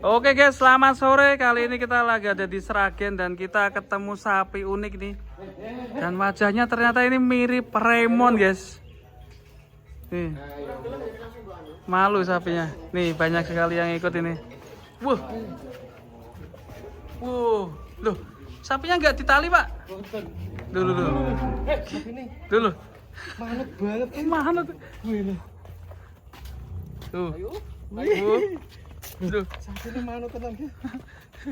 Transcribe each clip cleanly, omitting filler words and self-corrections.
Oke guys, selamat sore. Kali ini kita lagi ada di Sragen dan kita ketemu sapi unik nih. Dan wajahnya ternyata ini mirip Raymond guys. Nih. Malu sapinya. Nih banyak sekali yang ikut ini. Wuh. Wuh. Loh, sapinya nggak ditali pak? Dulu. Dulu. Manut banget. Mana tuh? Tuh. Duh. Sampai ini manut tenang ya.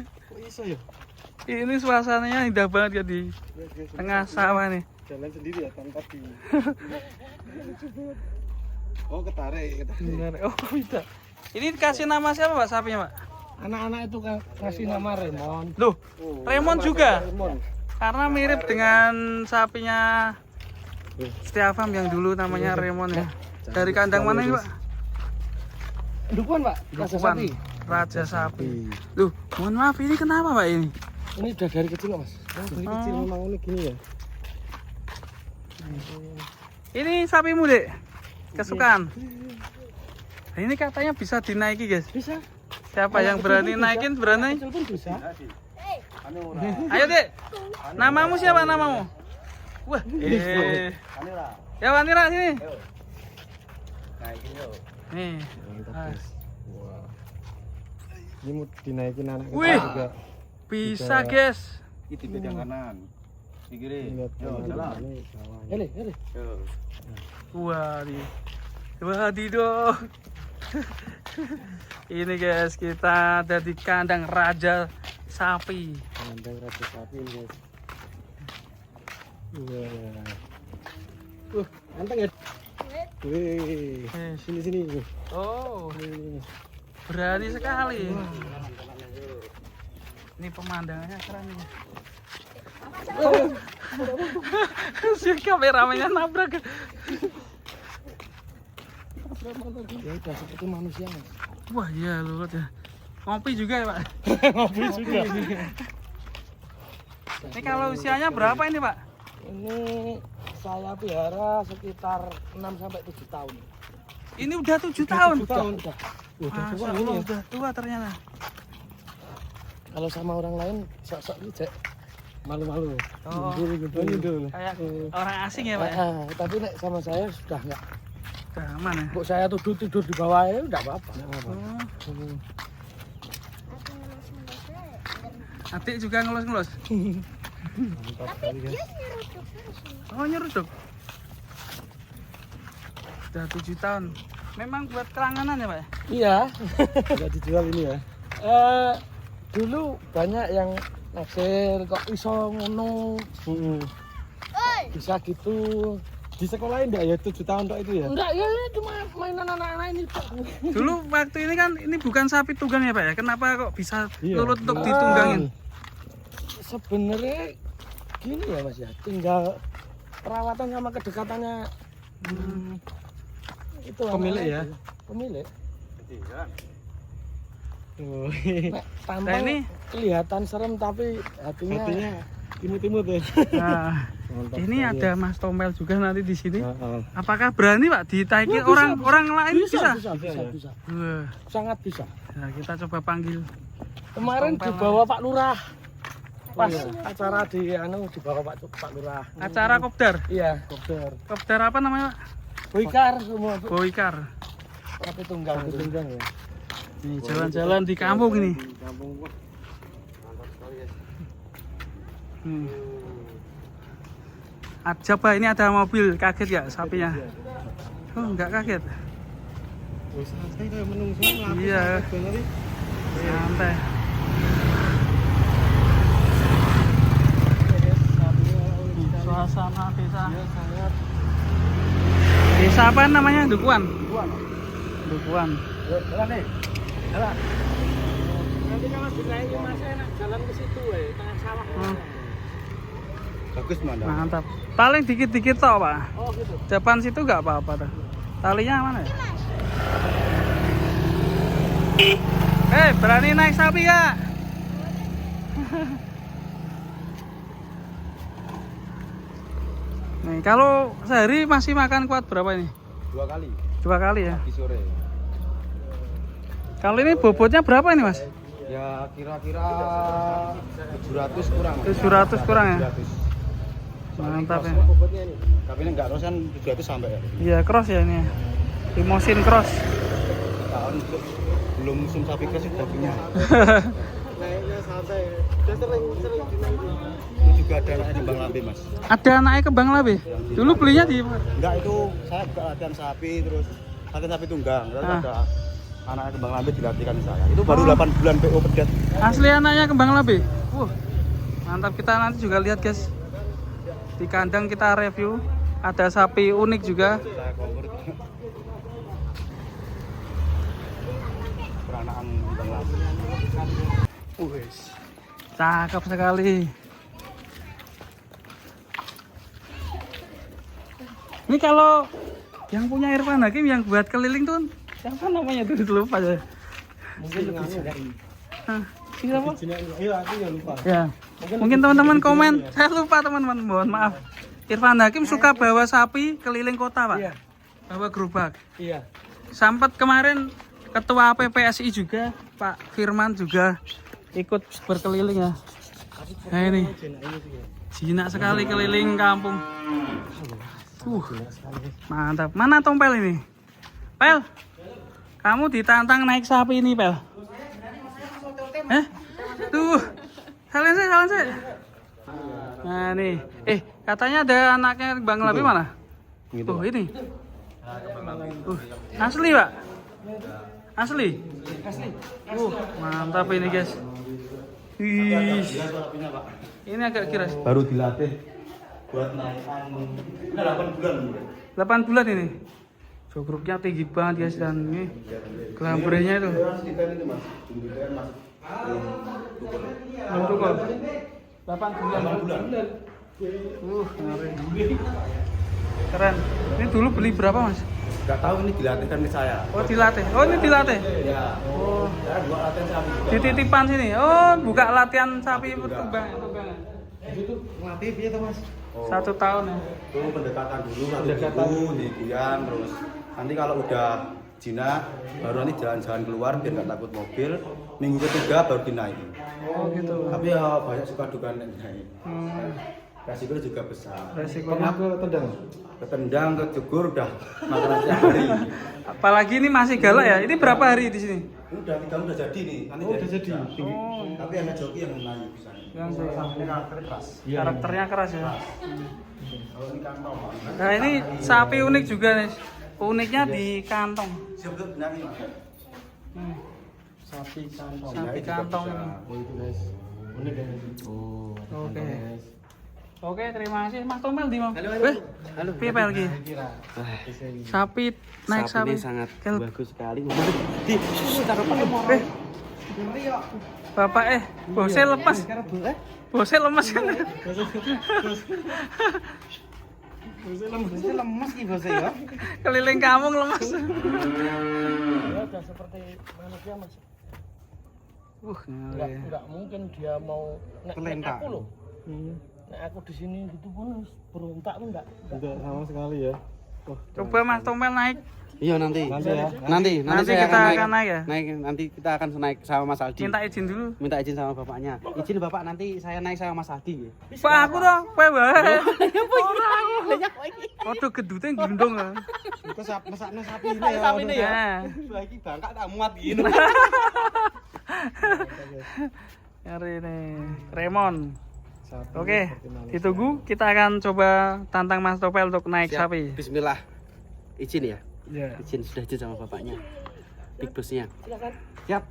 Kok iso ya? Ini suasananya indah banget ya di tengah sawah nih. Jalan sendiri ya tanpa di. Oh ketarik. Oh bisa. Ini dikasih nama siapa pak sapinya pak? Anak-anak itu kasih nama Raymond. Loh, Raymond juga? Raymond. Karena mirip dengan sapinya Setiafam yang dulu namanya Raymond ya. Dari kandang mana ini pak? Dukuan pak, Raja Dukuan, Sapi. Raja Sapi. Loh, mohon maaf ini kenapa pak ini? Ini udah dari kecil mas. Dari kecil memang unik gini ya. Ini sapimu dek? Kesukaan? Nah, ini katanya bisa dinaiki guys. Bisa. Siapa yang berani naikin berani? Kecil pun bisa. Ayo dek. Namamu siapa namamu? Wah. Ya Wanira sini. Nih. Wah. Ini mau dinaikin anak Wih. kita juga. Bisa guys. Itu pegang kanan. Di kiri. Lihat Yo, jalan. Hele. Yo. Wadidoh. Ini guys, kita ada di kandang Raja Sapi. Kandang Raja Sapi guys. Wah. Anteng ya. Wih. Sini. Oh, berani sekali. Ini pemandangannya keren nih. Si kameramennya nabrak. Ya udah seperti manusia mas. Wah iya loh ya. Ngopi juga ya pak. Ngopi juga. Ini kalau usianya berapa ini pak? Ini saya pelihara sekitar 6 sampai 7 tahun. Ini udah 7 tahun. 7 tahun udah. Udah Masya tua Allah, ini ya. udah tua ternyata. Kalau sama orang lain sok-sok ijek malu-malu. Oh, Nyundul. kayak orang asing ya pak. Ya? Tapi nek sama saya sudah enggak. Udah aman ya. Kok saya tidur di bawah ya enggak apa-apa. Oh. Adik juga ngelus-ngelus. Mantap sekali ya. Oh nyeruduk. Udah 7 tahun. Memang buat kelanganan ya pak ya? Iya. Enggak dijual ini ya. Dulu banyak yang naksir kok iso ngono. Bisa gitu. Di sekolah enggak ya 7 tahun tok itu ya? Enggak, ya cuma mainan anak-anak ini Pak. Dulu waktu ini kan ini bukan sapi tunggang ya pak ya? Kenapa kok bisa Iya. nurut untuk ditunggangin? Sebenarnya gini ya Mas ya, tinggal perawatan sama kedekatannya itu Pemilik anak-anak ya? itu. Pemilik. Oh. Nek tampang ini- kelihatan serem tapi hatinya Timut-timut ya. Nah, mantap ini sekali ada Mas Tomel juga nanti di sini. ya. Apakah berani pak ditaikin Bisa, orang lain bisa? Bisa. Wah, Sangat bisa. nah, kita coba panggil. Kemarin Tompel. dibawa Pak Lurah. Pas iya. acara di dibawa Pak Lurah. Acara kopdar. Iya, dokter. Kopdar apa namanya pak? Boykar semua. Boykar. Tapi tunggang ya. Nih jalan-jalan di kampung ini. Kampung gua. Mantap sekali ya. Coba ini ada mobil, kaget ya sapinya? Oh enggak kaget. Oh, santai kayak menungso ngelakuin Iya. bener. Santai. Suasana desa. Desa apa namanya? Dukuan. Dukuan. Jalan nih. Jalan. Nanti kalau dinaiki Mas enak jalan ke situ tengah sawah. Bagus mana? Mantap. Paling dikit-dikit toh, Pak. Oh gitu. Depan situ enggak apa-apa tuh. Talinya mana ya? Berani naik sapi ya? Nih, kalau sehari masih makan kuat berapa ini? 2 kali. 2 kali ya. Di sore. Kalau ini bobotnya berapa ini, Mas? Ya kira-kira 700 kurang. 700 kurang ya? 700. Mantap ya. Tapi ini enggak cross kan 700 sampai ya. Iya cross ya ini ya. Limosin cross. Tahun belum musim sapi cross sudah punya. Naiknya santai. Dia sering dinaikin. Itu juga ada anaknya di Bang Lambe, Mas. Ada anaknya ke Bang Labe? Dulu belinya di Enggak, itu saya buka latihan sapi terus latihan sapi tunggang. Terus ada anaknya ke Bang Lambe dilatihkan di saya. Itu baru 8 bulan PO pedet. asli anaknya ke Bang Labe? Mantap, kita nanti juga lihat guys. Di kandang kita review. Ada sapi unik juga. Saya kompor itu. Peranakan Bang Lambe. Cakep sekali. Ini kalau yang punya Irfan Hakim yang buat keliling tuh siapa namanya tuh lupa ya. Mungkin dari Siapa? iya aku ya lupa. Ya. Mungkin teman-teman komen. Saya lupa teman-teman. Mohon maaf. Irfan Hakim suka bawa sapi keliling kota, Pak. Iya. Bawa gerobak. Iya. Sampai kemarin ketua PPSI juga, Pak Firman juga ikut berkeliling ya. Nah ini jinak sekali keliling kampung. Mantap. Mana Tompel ini? Pel, kamu ditantang naik sapi ini, Pel. Tuh, kalian sih. Nah nih, katanya ada anaknya Bang Labi mana? Tuh ini. Asli, Pak. Asli. Mantap ini guys. Wih. Ini agak kiras. Baru dilatih buat naikan. Ini 8 bulan. 8 bulan ini. Jogroknya tinggi banget guys dan ini gelambrenya itu. Kita ini Mas, jumbukan masuk. Belum tukul. 8 bulan. 8 bulan. Ngeri. Keren. Ini dulu beli berapa, Mas? Enggak tahu ini dilatihkan ke saya. Oh, dilatih. Oh, ini dilatih. Ya. Oh, Saya buat latihan sapi. dititipan sini. Oh, buka latihan sapi berkembang. Itu ngelatih piye to, Mas? 1 tahun ya. Itu pendekatan dulu, dulu diguyang terus. Nanti kalau udah jinak, baru nanti jalan-jalan keluar biar nggak takut mobil. Minggu ketiga baru dinaikin. Oh, gitu. Tapi ya banyak suka duka naik. Resiko juga besar. Resikonya Ketendang, kejegur udah makanan tiap hari. apalagi ini masih galak ya. Ini berapa hari di sini? Ini udah 3 udah jadi nih. Nanti Oh, udah jadi. Oh, Tapi ada joki yang menayu bisa. yang saya Ini karakternya keras. karakternya keras ya. Kalau ini kantong. Nah, ini sapi unik juga nih. Uniknya di kantong. Siap betul benar nih Mas. Sapi kantong. Sapi kantong. Oh itu guys. Unik ya. Oh. Oke. Oke, terima kasih Mas Tompel di Mam. Halo. Piye Pel iki? Kira. Sapi naik sapi. Sangat Kel- bagus sekali. Bapak bosnya lepas. Bosnya lemas kan. Bosnya lemas ki bosnya ya. Keliling kampung lemas. Ya udah seperti manusia Mas. Ngeri. Enggak mungkin dia mau nek aku loh. Nek aku di sini gitu pun berontak pun enggak sama sekali ya. Coba Mas Tompel naik. Iya nanti. Nanti saya kita akan naik ya. Nanti kita akan naik sama Mas Aldi. Minta izin dulu. Minta izin sama bapaknya. Izin bapak nanti saya naik sama Mas Aldi. Pak aku toh, kowe wae. Ora aku. Foto gedute gendong ah. Itu mesakno sapi ini ya. Sapi ini ya. Nah. Lagi bangkak tak muat gini. Ngeri nih. Remon. Oke, ditunggu. Kita akan coba tantang Mas Tompel untuk naik Siap. sapi. Bismillah. Izin ya. Ya. Izin sudah izin sama bapaknya. Big bossnya. Siap.